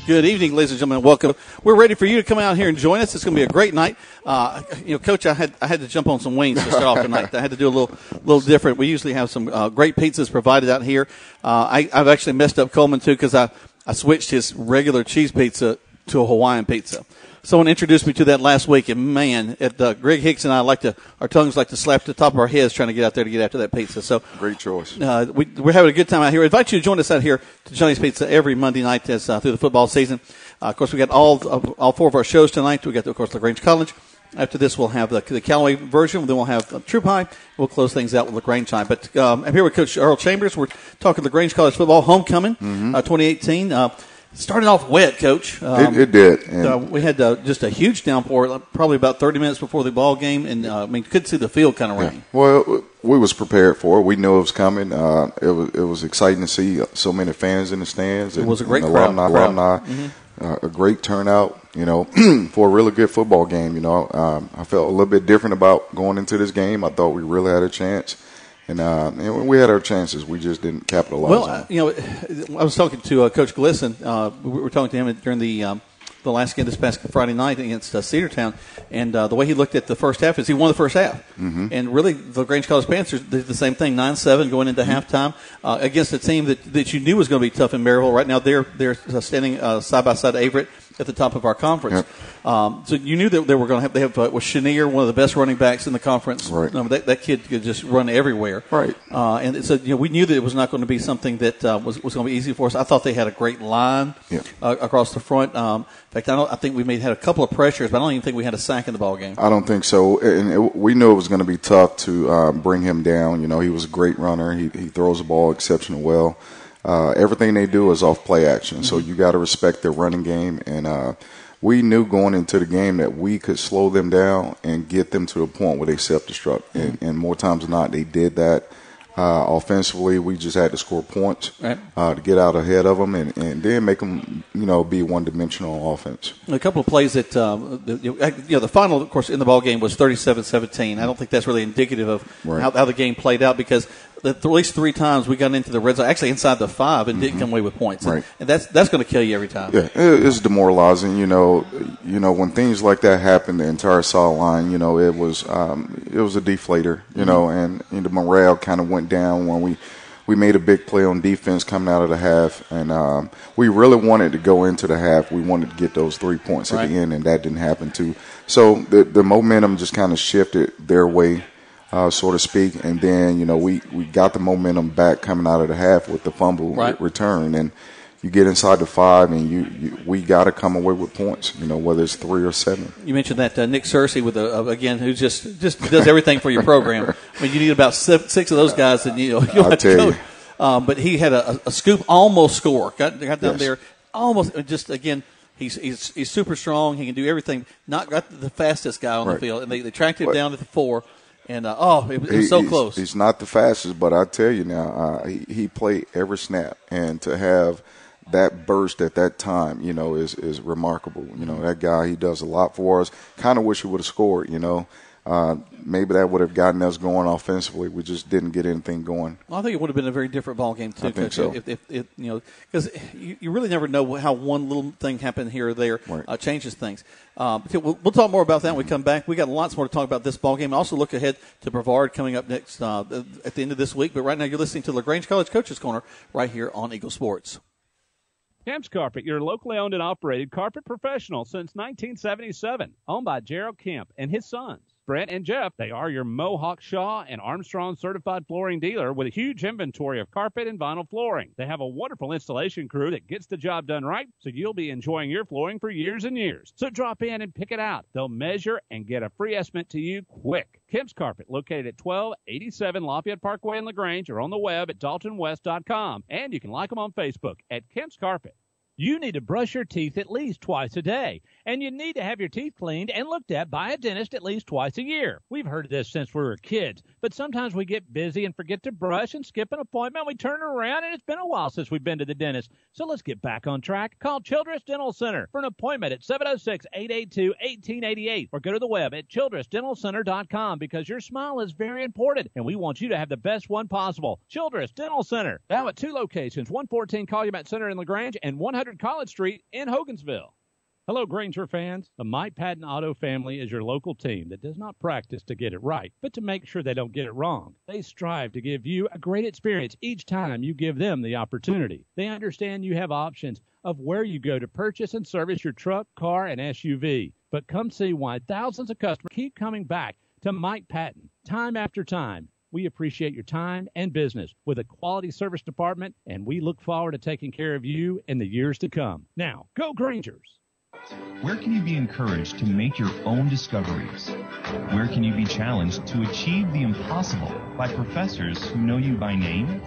Good evening, ladies and gentlemen. Welcome. We're ready for you to come out here and join us. It's going to be a great night. Coach, I had to jump on some wings to start off tonight. I had to do a little different. We usually have some great pizzas provided out here. I've actually messed up Coleman too because I switched his regular cheese pizza to a Hawaiian pizza. Someone introduced me to that last week, and man, Greg Hicks and I our tongues like to slap the top of our heads trying to get out there to get after that pizza. So great choice. We're having a good time out here. I invite you to join us out here to Johnny's Pizza every Monday night as through the football season. Of course, we got all four of our shows tonight. We got, of course, LaGrange College. After this, we'll have the Callaway version. Then we'll have Troop High. We'll close things out with LaGrange time. But I'm here with Coach Earl Chambers. We're talking LaGrange College football homecoming 2018. Started off wet, Coach. It did. We had just a huge downpour, probably about 30 minutes before the ball game, and couldn't see the field kind of rain. Well, we was prepared for it. We knew it was coming. It was exciting to see so many fans in the stands. It was a great crowd. Alumni. A great turnout, for a really good football game. I felt a little bit different about going into this game. I thought we really had a chance. And we had our chances. We just didn't capitalize on it. I was talking to Coach Glisson. We were talking to him during the last game this past Friday night against Cedartown. And the way he looked at the first half is he won the first half. And really, the LaGrange College Panthers did the same thing, 9-7 going into halftime against a team that you knew was going to be tough in Maryville. Right now, they're standing side by side Averett at the top of our conference. Yep. So you knew that they were going to have with Chenier, one of the best running backs in the conference. Right. That kid could just run everywhere. Right. And so we knew that it was not going to be something that was going to be easy for us. I thought they had a great line across the front. In fact, I think we had a couple of pressures, but I don't even think we had a sack in the ball game. I don't think so. And we knew it was going to be tough to bring him down. He was a great runner. He throws the ball exceptionally well. Everything they do is off play action, so you got to respect their running game. And we knew going into the game that we could slow them down and get them to a point where they self-destruct. And more times than not, they did that. Offensively, we just had to score points to get out ahead of them and then make them, be one-dimensional offense. A couple of plays that, the final, of course, in the ball game was 37-17. I don't think that's really indicative of how the game played out because at least three times we got into the red zone, actually inside the 5, and didn't come away with points. Right. And that's going to kill you every time. Yeah, it's demoralizing. When things like that happen, the entire sideline, it was a deflator. And the morale kind of went down when we made a big play on defense coming out of the half, and we really wanted to go into the half. We wanted to get those 3 points at the end, and that didn't happen too. So the momentum just kind of shifted their way. So to speak, and then we got the momentum back coming out of the half with the fumble return, and you get inside the 5, and we got to come away with points, whether it's 3 or 7. You mentioned that Nick Searcy with again, who just does everything for your program. I mean, you need about 6 of those guys that you have to coach. But he had a scoop, almost score, got down there, almost just again. He's super strong. He can do everything. Not got the fastest guy on the field, and they tracked him down to the 4. And, it was so close. He's not the fastest, but I tell you now, he played every snap. And to have that burst at that time, is remarkable. That guy, he does a lot for us. Kind of wish he would have scored, Maybe that would have gotten us going offensively. We just didn't get anything going. Well, I think it would have been a very different ball game too. I think so. If because you really never know how one little thing happened here or there changes things. We'll talk more about that when we come back. We got lots more to talk about this ball game. Also look ahead to Brevard coming up next at the end of this week. But right now you're listening to LaGrange College Coaches Corner right here on Eagle Sports. Kemp's Carpet, your locally owned and operated carpet professional since 1977. Owned by Gerald Kemp and his sons, Brent and Jeff. They are your Mohawk, Shaw, and Armstrong certified flooring dealer with a huge inventory of carpet and vinyl flooring. They have a wonderful installation crew that gets the job done right, so you'll be enjoying your flooring for years and years. So drop in and pick it out. They'll measure and get a free estimate to you quick. Kemp's Carpet, located at 1287 Lafayette Parkway in LaGrange, or on the web at daltonwest.com. And you can like them on Facebook at Kemp's Carpet. You need to brush your teeth at least twice a day, and you need to have your teeth cleaned and looked at by a dentist at least twice a year. We've heard this since we were kids, but sometimes we get busy and forget to brush and skip an appointment. We turn around, and it's been a while since we've been to the dentist. So let's get back on track. Call Childress Dental Center for an appointment at 706-882-1888, or go to the web at childressdentalcenter.com, because your smile is very important, and we want you to have the best one possible. Childress Dental Center, now at 2 locations, 114 Calumet Center in LaGrange and 100 200 College Street in Hogansville. Hello, Granger fans. The Mike Patton Auto family is your local team that does not practice to get it right, but to make sure they don't get it wrong. They strive to give you a great experience each time you give them the opportunity. They understand you have options of where you go to purchase and service your truck, car, and SUV. But come see why thousands of customers keep coming back to Mike Patton time after time. We appreciate your time and business with a quality service department, and we look forward to taking care of you in the years to come. Now, go Grangers! Where can you be encouraged to make your own discoveries? Where can you be challenged to achieve the impossible by professors who know you by name?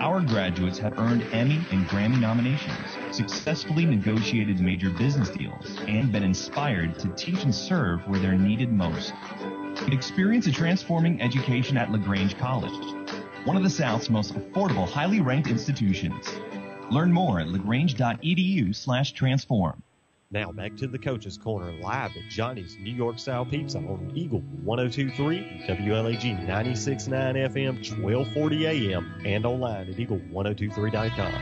Our graduates have earned Emmy and Grammy nominations, successfully negotiated major business deals, and been inspired to teach and serve where they're needed most. Experience a transforming education at LaGrange College, one of the South's most affordable, highly ranked institutions. Learn more at lagrange.edu/transform. Now back to the Coach's Corner live at Johnny's New York Style Pizza on Eagle 102.3, WLAG 96.9 FM, 1240 AM, and online at eagle1023.com.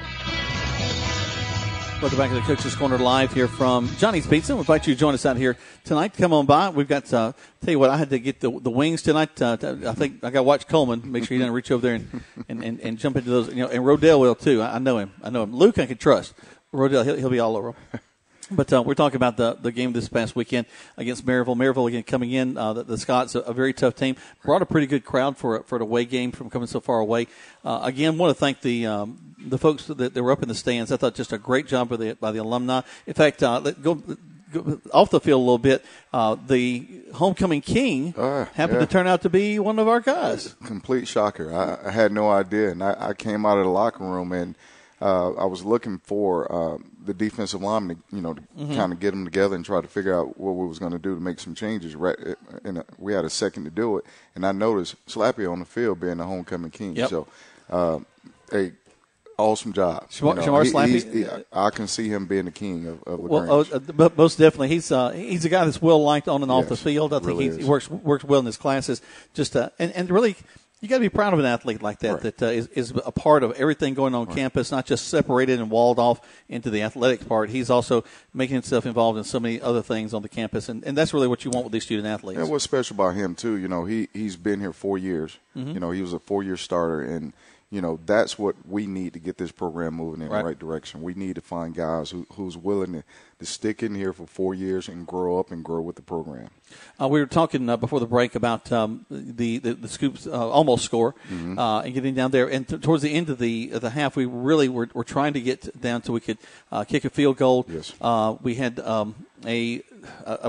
Welcome back to the Coach's Corner live here from Johnny's Pizza. We invite you to join us out here tonight. Come on by. We've got, tell you what, I had to get the wings tonight. I think I got to watch Coleman. Make sure he doesn't reach over there and jump into those. And Rodell will too. I know him. Luke I can trust. Rodell, he'll be all over him. But we're talking about the game this past weekend against Maryville. Maryville, again, coming in. The Scots, a very tough team. Brought a pretty good crowd for an away game from coming so far away. Again, want to thank the folks that were up in the stands. I thought just a great job by the alumni. In fact, go off the field a little bit. The homecoming king happened to turn out to be one of our guys. Complete shocker. I had no idea. And I came out of the locker room and I was looking for the defensive lineman, to kind of get them together and try to figure out what we was going to do to make some changes. Right, we had a second to do it, and I noticed Slappy on the field being the homecoming king. Yep. So, awesome job. Shamar Slappy. I can see him being the king of LaGrange. Well, most definitely, he's a guy that's well liked on and off the field. I think really he works well in his classes. Just and really. You got to be proud of an athlete like that that is a part of everything going on campus, not just separated and walled off into the athletic part. He's also making himself involved in so many other things on the campus, and that's really what you want with these student athletes. And what's special about him too, he's been here 4 years. He was a 4-year starter, and that's what we need to get this program moving in the right direction. We need to find guys who's willing to stick in here for 4 years and grow up and grow with the program. We were talking before the break about the Scoops almost score and getting down there. And towards the end of the half, we really were trying to get down so we could kick a field goal. Yes. We had a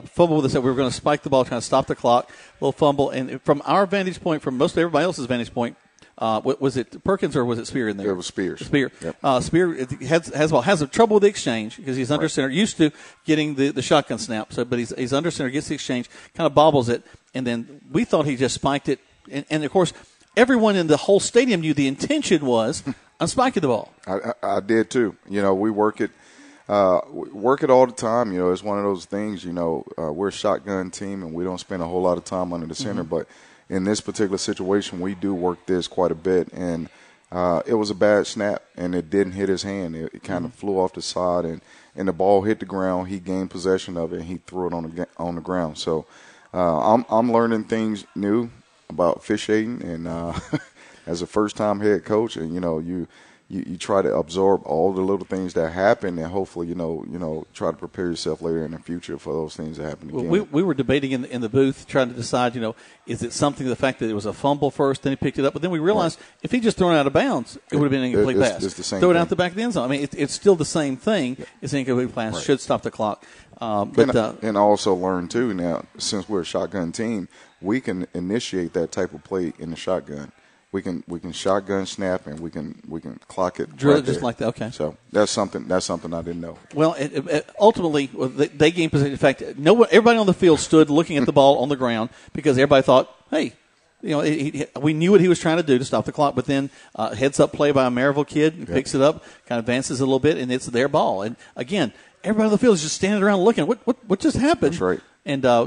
fumble that said we were going to spike the ball, trying to stop the clock, a little fumble. And from our vantage point, from most of everybody else's vantage point, was it Perkins or was it Spear in there? It was Spear. Spear. Yep. Spear has a trouble with the exchange because he's under center, used to getting the shotgun snap. But he's under center, gets the exchange, kind of bobbles it, and then we thought he just spiked it. And of course, everyone in the whole stadium knew the intention was on spiking the ball. I did too. We work it. Work it all the time. It's one of those things. We're a shotgun team, and we don't spend a whole lot of time under the center, but in this particular situation, we do work this quite a bit, and it was a bad snap, and it didn't hit his hand. It kind of flew off the side, and the ball hit the ground. He gained possession of it, and he threw it on the ground. So I'm learning things new about officiating, and as a first-time head coach, and you try to absorb all the little things that happen, and hopefully, try to prepare yourself later in the future for those things that happen again. Well, we were debating in the booth, trying to decide, is it something, the fact that it was a fumble first, then he picked it up, but then we realized if he just thrown it out of bounds, it would have been an incomplete pass. It's the same Throw it thing. out the back of the end zone. I mean, it's still the same thing. Yeah. It's an incomplete pass. Should stop the clock. And also learn, too, now, since we're a shotgun team, we can initiate that type of play in the shotgun. We can shotgun snap, and we can clock it. Drill right it just there. like that. Okay. So that's something I didn't know. Well, ultimately, they gained possession. In fact, everybody on the field stood looking at the ball on the ground because everybody thought, hey, we knew what he was trying to do to stop the clock, but then heads up play by a Maryville kid, picks it up, kind of advances a little bit, and it's their ball. And again, everybody on the field is just standing around looking. What just happened? That's right. And I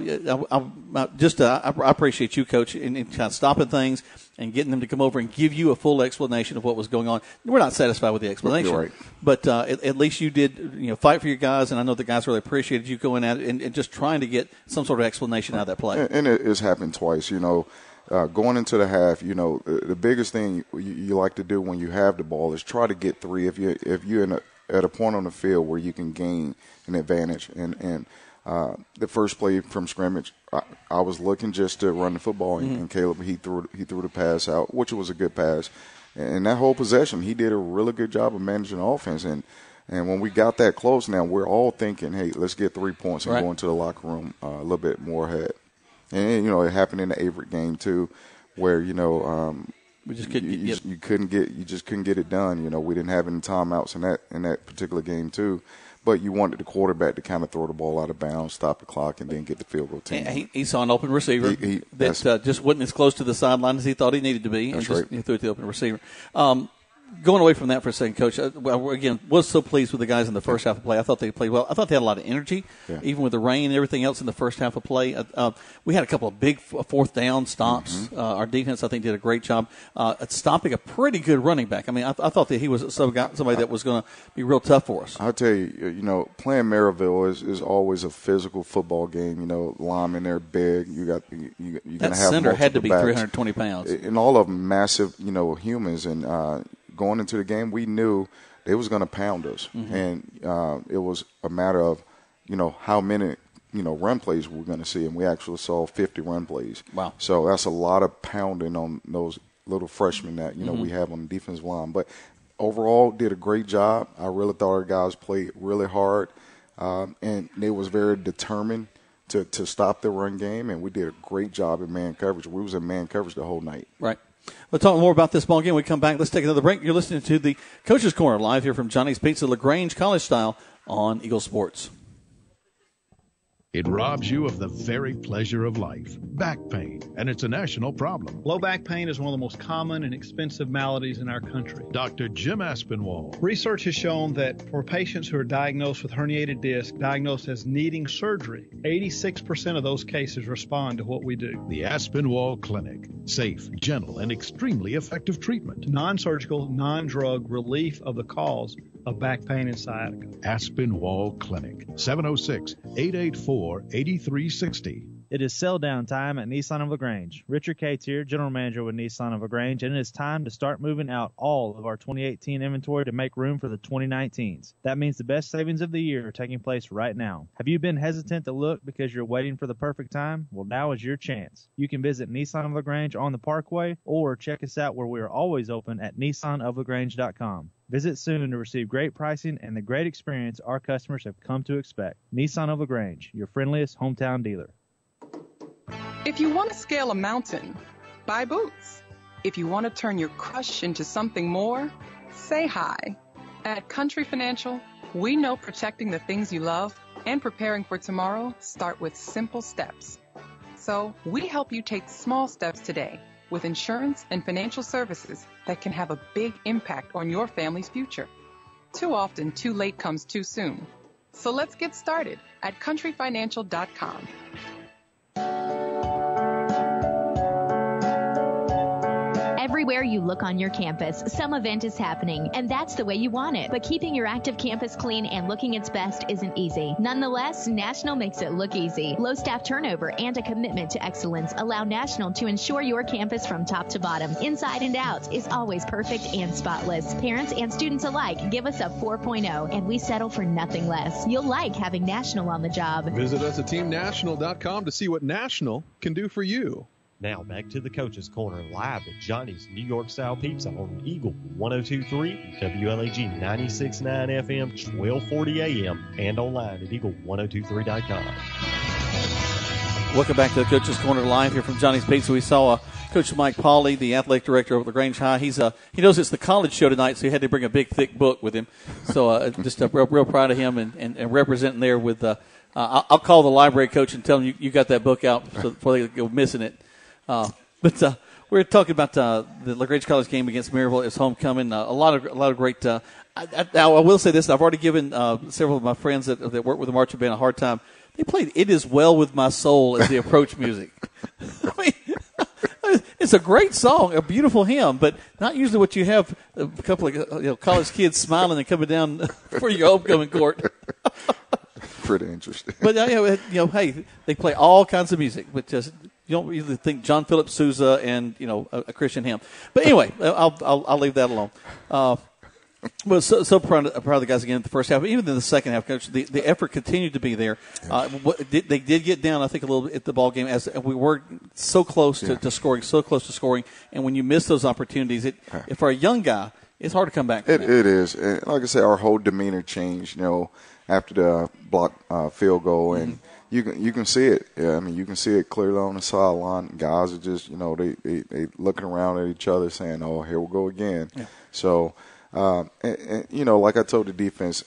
appreciate you, Coach, in kind of stopping things and getting them to come over and give you a full explanation of what was going on. We're not satisfied with the explanation, You're right. but at least you did, fight for your guys, and I know the guys really appreciated you going at it and just trying to get some sort of explanation out of that play. And it's happened twice, going into the half. The biggest thing you like to do when you have the ball is try to get three. If you're at a point on the field where you can gain an advantage, and the first play from scrimmage, I was looking just to run the football, and Caleb he threw the pass out, which was a good pass. And that whole possession, he did a really good job of managing the offense. And when we got that close, now we're all thinking, hey, let's get 3 points and go into the locker room a little bit more ahead. And it happened in the Averett game too, where we just couldn't get it done. We didn't have any timeouts in that particular game too. But you wanted the quarterback to kind of throw the ball out of bounds, stop the clock, and then get the field goal team. He saw an open receiver that just wasn't as close to the sideline as he thought he needed to be. That's and right. He threw it to the open receiver. Going away from that for a second, Coach, again, was so pleased with the guys in the first half of play. I thought they played well. I thought they had a lot of energy, even with the rain and everything else in the first half of play. We had a couple of big fourth down stops. Our defense, I think, did a great job at stopping a pretty good running back. I mean, I thought that he was somebody that was going to be real tough for us. I'll tell you, playing Maryville is always a physical football game. Linemen, they're big. You're going to have center had to be backs. 320 pounds. And all of them massive, humans. And going into the game, we knew they was going to pound us. And it was a matter of, how many, run plays we're going to see. And we actually saw 50 run plays. Wow. So that's a lot of pounding on those little freshmen that, we have on the defensive line. But overall, did a great job. I really thought our guys played really hard. And they was very determined to stop the run game. And we did a great job in man coverage. We was in man coverage the whole night. Right. We'll talk more about this ball game when we come back. Let's take another break. You're listening to the Coach's Corner live here from Johnny's Pizza, LaGrange College Style on Eagle Sports. It robs you of the very pleasure of life, back pain, and it's a national problem. Low back pain is one of the most common and expensive maladies in our country. Dr. Jim Aspinwall. Research has shown that for patients who are diagnosed with herniated disc, diagnosed as needing surgery, 86% of those cases respond to what we do. The Aspinwall Clinic. Safe, gentle, and extremely effective treatment. Non-surgical, non-drug relief of the cause of back pain and sciatica. Aspinwall Clinic. 706-884-8360. It is sell down time at Nissan of LaGrange. Richard Cates here, General Manager with Nissan of LaGrange, and it is time to start moving out all of our 2018 inventory to make room for the 2019s. That means the best savings of the year are taking place right now. Have you been hesitant to look because you're waiting for the perfect time? Well, now is your chance. You can visit Nissan of LaGrange on the Parkway or check us out where we are always open at nissanoflagrange.com. Visit soon to receive great pricing and the great experience our customers have come to expect. Nissan of LaGrange, your friendliest hometown dealer. If you want to scale a mountain, buy boots. If you want to turn your crush into something more, say hi. At Country Financial, we know protecting the things you love and preparing for tomorrow start with simple steps. So we help you take small steps today with insurance and financial services that can have a big impact on your family's future. Too often, too late comes too soon. So let's get started at countryfinancial.com. Everywhere you look on your campus, some event is happening, and that's the way you want it. But keeping your active campus clean and looking its best isn't easy. Nonetheless, National makes it look easy. Low staff turnover and a commitment to excellence allow National to ensure your campus from top to bottom, inside and out, is always perfect and spotless. Parents and students alike give us a 4.0, and we settle for nothing less. You'll like having National on the job. Visit us at teamnational.com to see what National can do for you. Now back to the Coach's Corner live at Johnny's New York Style Pizza on Eagle 102.3, WLAG 96.9 FM, 1240 AM, and online at eagle1023.com. Welcome back to the Coach's Corner live here from Johnny's Pizza. We saw Coach Mike Pauley, the athletic director of LaGrange High. He knows it's the college show tonight, so he had to bring a big, thick book with him. So just real proud of him and representing there with I'll call the library coach and tell him you got that book out before they go missing it. But we're talking about the LaGrange College game against Maryville. It's homecoming. A lot of great. I will say this: I've already given several of my friends that work with the marching band a hard time. They played "It Is Well with My Soul" as the approach music. I mean, it's a great song, a beautiful hymn, but not usually what you have a couple of college kids smiling and coming down for your homecoming court. Pretty interesting. But hey, they play all kinds of music, but just you don't usually think John Philip Sousa and a Christian hymn. But anyway, I'll leave that alone. Well, so proud of the guys again in the first half. Even in the second half, Coach, the effort continued to be there. They did get down, I think, a little bit at the ball game as we were so close to scoring. And when you miss those opportunities, for a young guy, it's hard to come back. It is. And like I said, our whole demeanor changed, after the block field goal. And you can see it. Yeah, I mean, you can see it clearly on the sideline. Guys are just, they looking around at each other saying, oh, here we go again. Yeah. So, like I told the defense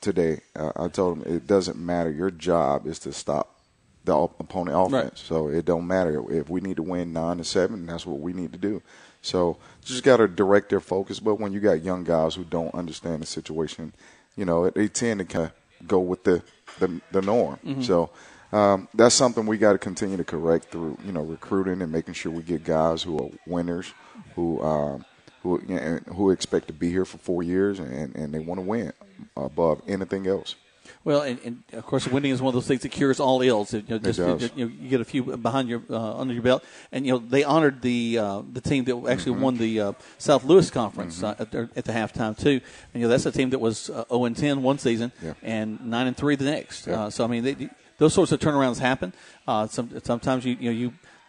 today, I told them it doesn't matter. Your job is to stop the opponent offense. Right. So it don't matter. If we need to win 9-7, that's what we need to do. So just got to direct their focus. But when you got young guys who don't understand the situation, they tend to kind of go with the norm. Mm-hmm. So that's something we got to continue to correct through, recruiting and making sure we get guys who are winners, who expect to be here for 4 years and they want to win above anything else. Well, and of course, winning is one of those things that cures all ills. You get a few behind your under your belt, and they honored the team that actually won the South Louis Conference at the halftime too. And that's a team that was 0-10 one season and 9-3 the next. So I mean, those sorts of turnarounds happen. Sometimes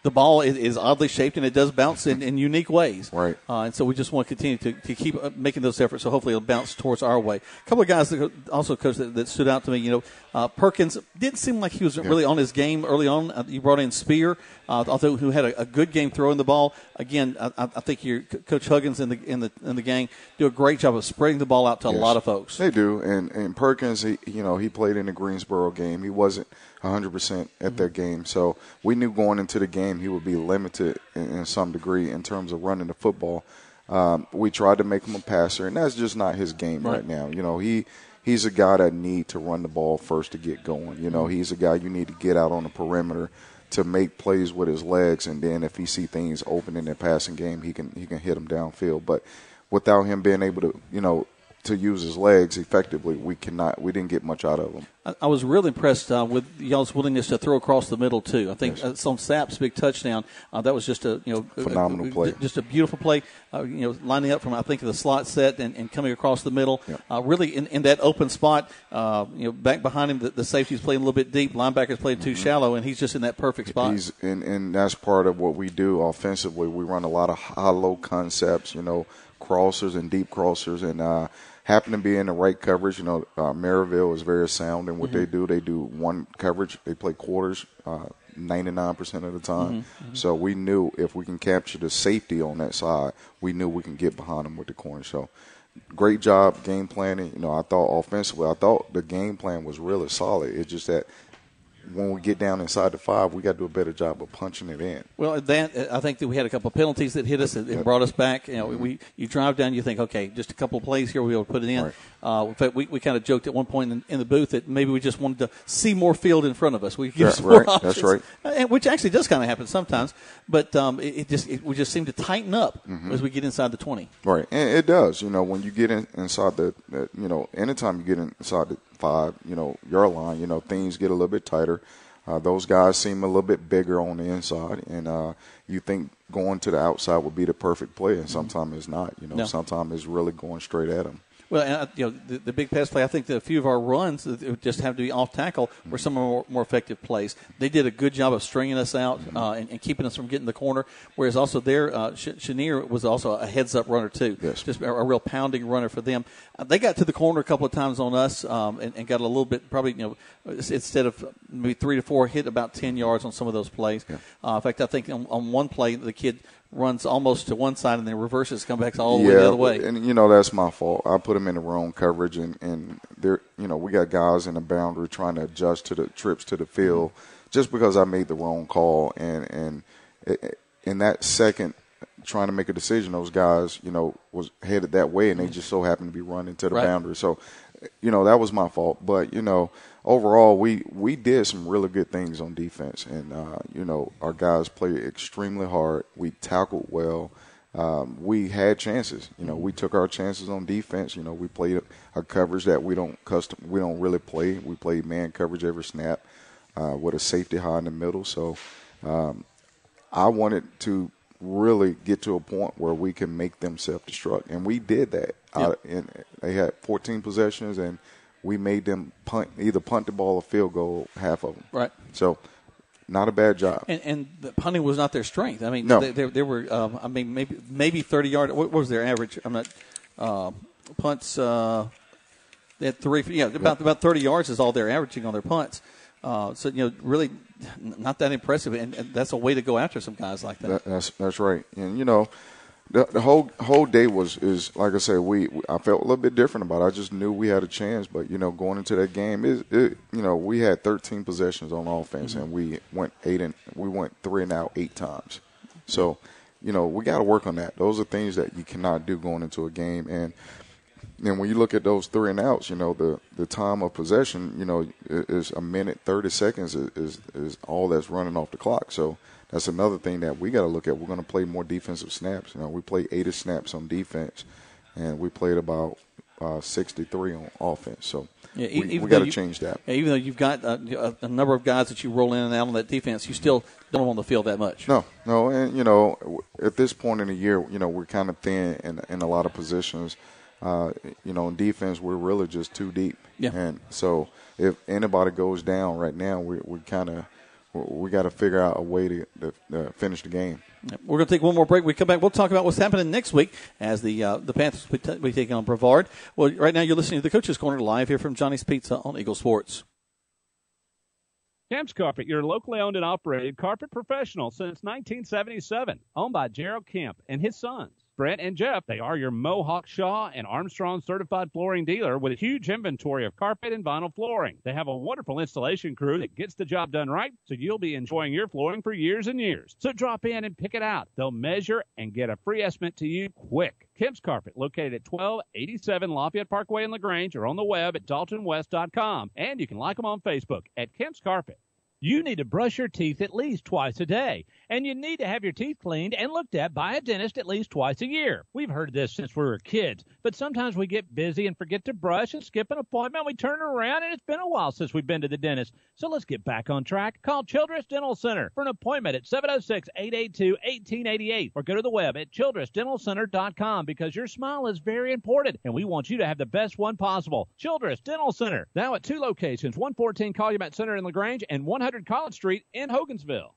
the ball is oddly shaped, and it does bounce in unique ways. Right. And so we just want to continue to keep making those efforts, so hopefully it'll bounce towards our way. A couple of guys that also, Coach, that stood out to me, Perkins didn't seem like he was really on his game early on. You brought in Spear, although who had a good game throwing the ball. Again, I think your Coach Huggins and the gang do a great job of spreading the ball out to a lot of folks. They do, and Perkins, he played in the Greensboro game. He wasn't 100% at that game. So we knew going into the game he would be limited in some degree in terms of running the football. We tried to make him a passer, and that's just not his game right now. He's a guy that need to run the ball first to get going. He's a guy you need to get out on the perimeter to make plays with his legs, and then if he see things open in the passing game, he can hit them downfield. But without him being able to, to use his legs effectively, we didn't get much out of him. I was really impressed with y'all's willingness to throw across the middle too. I think it's on Sapp's big touchdown. That was just a phenomenal play, just a beautiful play. Lining up from the slot set and coming across the middle. Really in that open spot. Back behind him, the safety's playing a little bit deep. Linebackers playing too shallow, and he's just in that perfect spot. And that's part of what we do offensively. We run a lot of high-low concepts. Crossers and deep crossers, and happen to be in the right coverage. Maryville is very sound in what they do. They do one coverage. They play quarters 99% of the time. So we knew if we can capture the safety on that side, we knew we can get behind them with the corner. So great job game planning. I thought offensively, the game plan was really solid. It's just that when we get down inside the 5, we got to do a better job of punching it in. Well, I think that we had a couple of penalties that hit us and brought us back. You drive down, you think, okay, just a couple of plays here, we'll be able to put it in. Right. In fact, we kind of joked at one point in the booth that maybe we just wanted to see more field in front of us. We could give some more options. That's right. Which actually does kind of happen sometimes, but we just seem to tighten up as we get inside the 20. Right, and it does. When you get inside anytime you get inside the 5, your line, things get a little bit tighter. Those guys seem a little bit bigger on the inside, and you think going to the outside would be the perfect play, and sometimes it's not. Sometimes it's really going straight at them. Well, and the big pass play, I think that a few of our runs just have to be off tackle were some of our more effective plays. They did a good job of stringing us out and keeping us from getting the corner, whereas also there, Chenier was also a heads-up runner too. Yes. Just a real pounding runner for them. They got to the corner a couple of times on us and got a little bit, probably, instead of maybe 3 to 4, hit about 10 yards on some of those plays. Yeah. In fact, I think on one play, the kid runs almost to one side and then reverses, come back all the way the other way. And that's my fault. I put him in the wrong coverage, and there, we got guys in the boundary trying to adjust to the trips to the field just because I made the wrong call. And in that second trying to make a decision, those guys, was headed that way, and they just so happened to be running to the boundary. So, that was my fault. But, overall, we did some really good things on defense. And, our guys played extremely hard. We tackled well. We had chances. We took our chances on defense. We played a coverage that we don't really play. We played man coverage every snap with a safety high in the middle. So I wanted to really get to a point where we can make them self-destruct, and we did that. And they had 14 possessions, and we made them either punt the ball or field goal half of them. Right. So not a bad job. And the punting was not their strength. I mean, no. They were. Maybe 30 yards. What was their average? I'm not punts. They had three. Yeah, about 30 yards is all they're averaging on their punts. So really not that impressive, and that's a way to go after some guys like that. That's right. And the whole day is like I said, I felt a little bit different about it. I just knew we had a chance, but going into that game, we had 13 possessions on offense, and we went 3 and out 8 times. So we got to work on that. Those are things that you cannot do going into a game. And when you look at those 3 and outs, the time of possession, is a minute 30 seconds is all that's running off the clock. So that's another thing that we got to look at. We're going to play more defensive snaps. We played 80 snaps on defense, and we played about 63 on offense. So we got to change that. Even though you've got a number of guys that you roll in and out on that defense, you still don't on the field that much. No, and at this point in the year, we're kind of thin in a lot of positions. In defense, we're really just too deep. Yeah. And so if anybody goes down right now, we got to figure out a way to finish the game. We're going to take one more break. We come back. We'll talk about what's happening next week as the Panthers will be taking on Brevard. Well, right now you're listening to the Coach's Corner live here from Johnny's Pizza on Eagle Sports. Kemp's Carpet, your locally owned and operated carpet professional since 1977, owned by Gerald Kemp and his sons. Brent and Jeff, they are your Mohawk, Shaw, and Armstrong certified flooring dealer with a huge inventory of carpet and vinyl flooring. They have a wonderful installation crew that gets the job done right, so you'll be enjoying your flooring for years and years. So drop in and pick it out. They'll measure and get a free estimate to you quick. Kemp's Carpet, located at 1287 Lafayette Parkway in LaGrange, or on the web at daltonwest.com. And you can like them on Facebook at Kemp's Carpet. You need to brush your teeth at least twice a day, and you need to have your teeth cleaned and looked at by a dentist at least twice a year. We've heard this since we were kids, but sometimes we get busy and forget to brush and skip an appointment. We turn around, and it's been a while since we've been to the dentist. So let's get back on track. Call Childress Dental Center for an appointment at 706-882-1888, or go to the web at childressdentalcenter.com, because your smile is very important, and we want you to have the best one possible. Childress Dental Center, now at 2 locations, 114 Calumet Center in LaGrange and 100 College Street in Hogansville.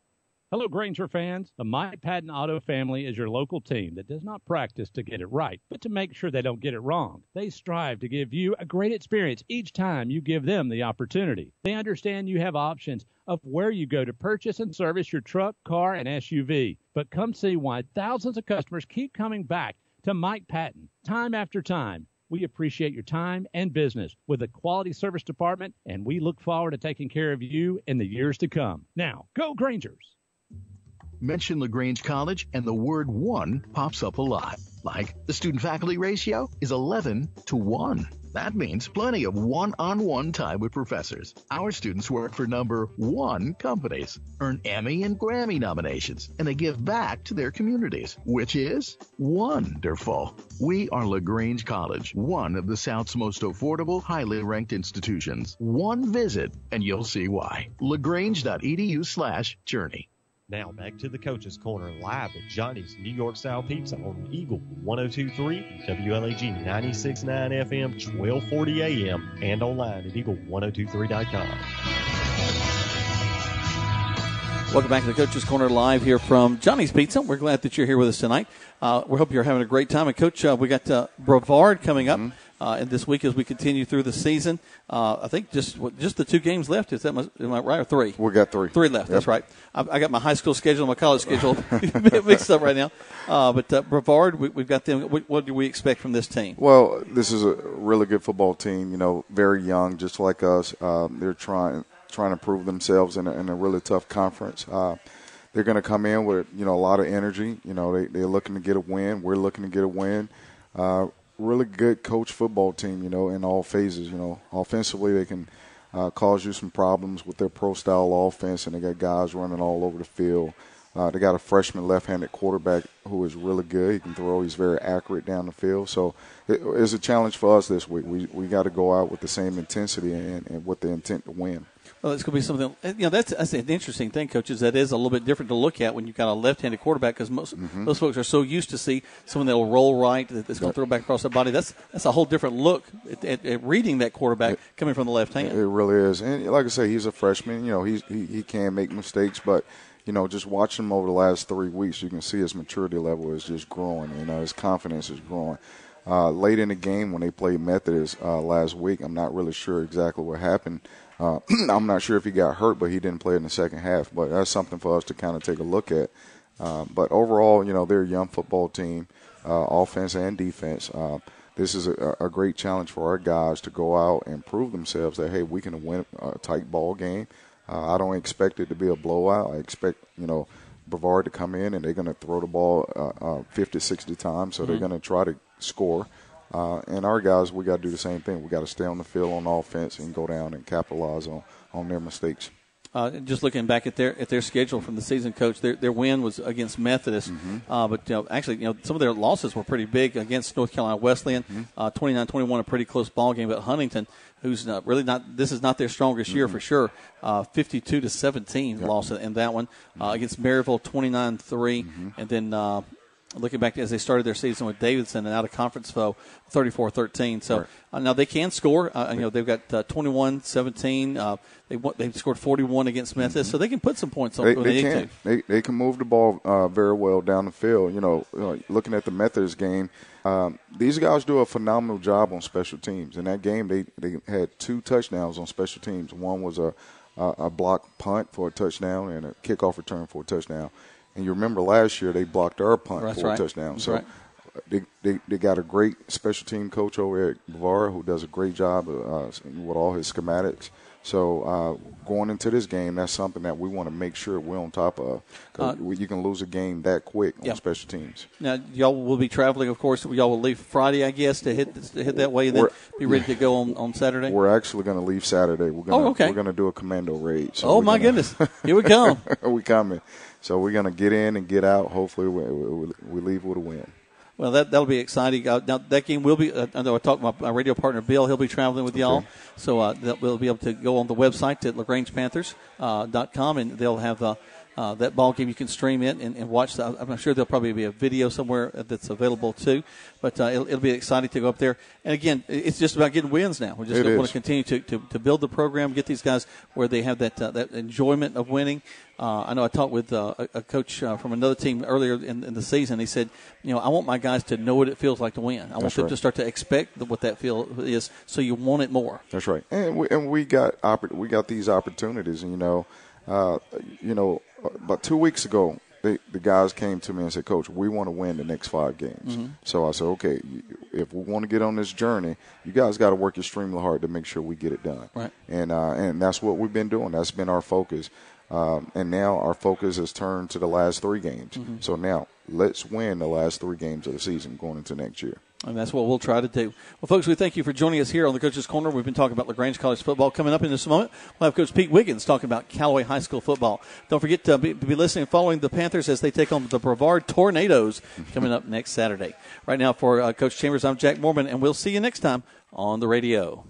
Hello, Granger fans. The Mike Patton Auto family is your local team that does not practice to get it right, but to make sure they don't get it wrong. They strive to give you a great experience each time you give them the opportunity. They understand you have options of where you go to purchase and service your truck, car, and SUV. But come see why thousands of customers keep coming back to Mike Patton time after time. We appreciate your time and business with a quality service department, and we look forward to taking care of you in the years to come. Now, go Grangers! Mention LaGrange College and the word 1 pops up a lot. Like, the student-faculty ratio is 11 to 1. That means plenty of one-on-one time with professors. Our students work for number 1 companies, earn Emmy and Grammy nominations, and they give back to their communities, which is wonderful. We are LaGrange College, one of the South's most affordable, highly ranked institutions. One visit, and you'll see why. LaGrange.edu/journey. Now back to the Coach's Corner live at Johnny's New York Style Pizza on Eagle 102.3, WLAG 96.9 FM, 1240 AM, and online at eagle1023.com. Welcome back to the Coach's Corner live here from Johnny's Pizza. We're glad that you're here with us tonight. We hope you're having a great time. And, Coach, we got Brevard coming up and this week as we continue through the season. I think just the 2 games left. Am I right, or 3? We got 3. 3 left, That's right. I got my high school schedule and my college schedule mixed up right now. But Brevard, we've got them. What do we expect from this team? Well, this is a really good football team, very young, just like us. They're trying to prove themselves in a really tough conference. they're going to come in with, a lot of energy. They're looking to get a win. We're looking to get a win. Really good coach football team, in all phases. Offensively, they can cause you some problems with their pro-style offense, and they got guys running all over the field. They got a freshman left-handed quarterback who is really good. He can throw. He's very accurate down the field. So it's a challenge for us this week. We got to go out with the same intensity and with the intent to win. Well, it's going to be something. That's an interesting thing, coaches. That is a little bit different to look at when you've got a left-handed quarterback, because most folks are so used to see someone that will roll right, that's going to throw back across their body. That's a whole different look at reading that quarterback coming from the left hand. It really is. And like I say, he's a freshman. He can make mistakes, but just watching him over the last 3 weeks, you can see his maturity level is just growing. His confidence is growing. Late in the game when they played Methodist last week, I'm not really sure exactly what happened. I'm not sure if he got hurt, but he didn't play in the second half. But that's something for us to kind of take a look at. But overall, they're a young football team, offense and defense. This is a great challenge for our guys to go out and prove themselves that, hey, we can win a tight ball game. I don't expect it to be a blowout. I expect, Brevard to come in and they're going to throw the ball 50, 60 times. So they're going to try to score. And our guys, we got to do the same thing. We got to stay on the field on offense and go down and capitalize on their mistakes. Just looking back at their schedule from the season, Coach, their win was against Methodist, but actually, some of their losses were pretty big against North Carolina Wesleyan, 29-21, a pretty close ball game. But Huntington, who's really not, this is not their strongest year for sure, 52-17 loss in that one against Maryville, 29-3, and then. Looking back as they started their season with Davidson and out of conference foe, 34-13. So now they can score. They've got 21-17. They scored 41 against Memphis, so they can put some points on. They can. They can move the ball very well down the field. Looking at the Methodist game, these guys do a phenomenal job on special teams. In that game, they had 2 touchdowns on special teams. One was a block punt for a touchdown and a kickoff return for a touchdown. And you remember last year they blocked our punt for a touchdown. So they got a great special team coach over at Brevard who does a great job with all his schematics. So going into this game, that's something that we want to make sure we're on top of. You can lose a game that quick on special teams. Now, y'all will be traveling, of course. Y'all will leave Friday, I guess, to hit that way and then be ready to go on Saturday? We're actually going to leave Saturday. We're going to do a commando raid. So my goodness. Here we come. We're coming. So we're going to get in and get out. Hopefully we leave with a win. Well, that'll be exciting. Now, that game will be I know I talked to my radio partner, Bill. He'll be traveling with y'all. So we'll be able to go on the website at LaGrangePanthers.com, and they'll have that ball game you can stream it and watch. I'm sure there'll probably be a video somewhere that's available, too. But it'll be exciting to go up there. And, again, it's just about getting wins now. We just want to continue to build the program, get these guys where they have that enjoyment of winning. I know I talked with a coach from another team earlier in the season. He said, I want my guys to know what it feels like to win. I want them to start to expect what that feel is, so you want it more. That's right. And we got these opportunities. About 2 weeks ago, the guys came to me and said, Coach, we want to win the next 5 games. So I said, okay, if we want to get on this journey, you guys got to work extremely hard to make sure we get it done. Right. And that's what we've been doing. That's been our focus. And now our focus has turned to the last 3 games. So now let's win the last 3 games of the season going into next year. And that's what we'll try to do. Well, folks, we thank you for joining us here on the Coach's Corner. We've been talking about LaGrange College football. Coming up in just a moment, we'll have Coach Pete Wiggins talking about Callaway High School football. Don't forget to be listening and following the Panthers as they take on the Brevard Tornadoes coming up next Saturday. Right now for Coach Chambers, I'm Jack Mormon, and we'll see you next time on the radio.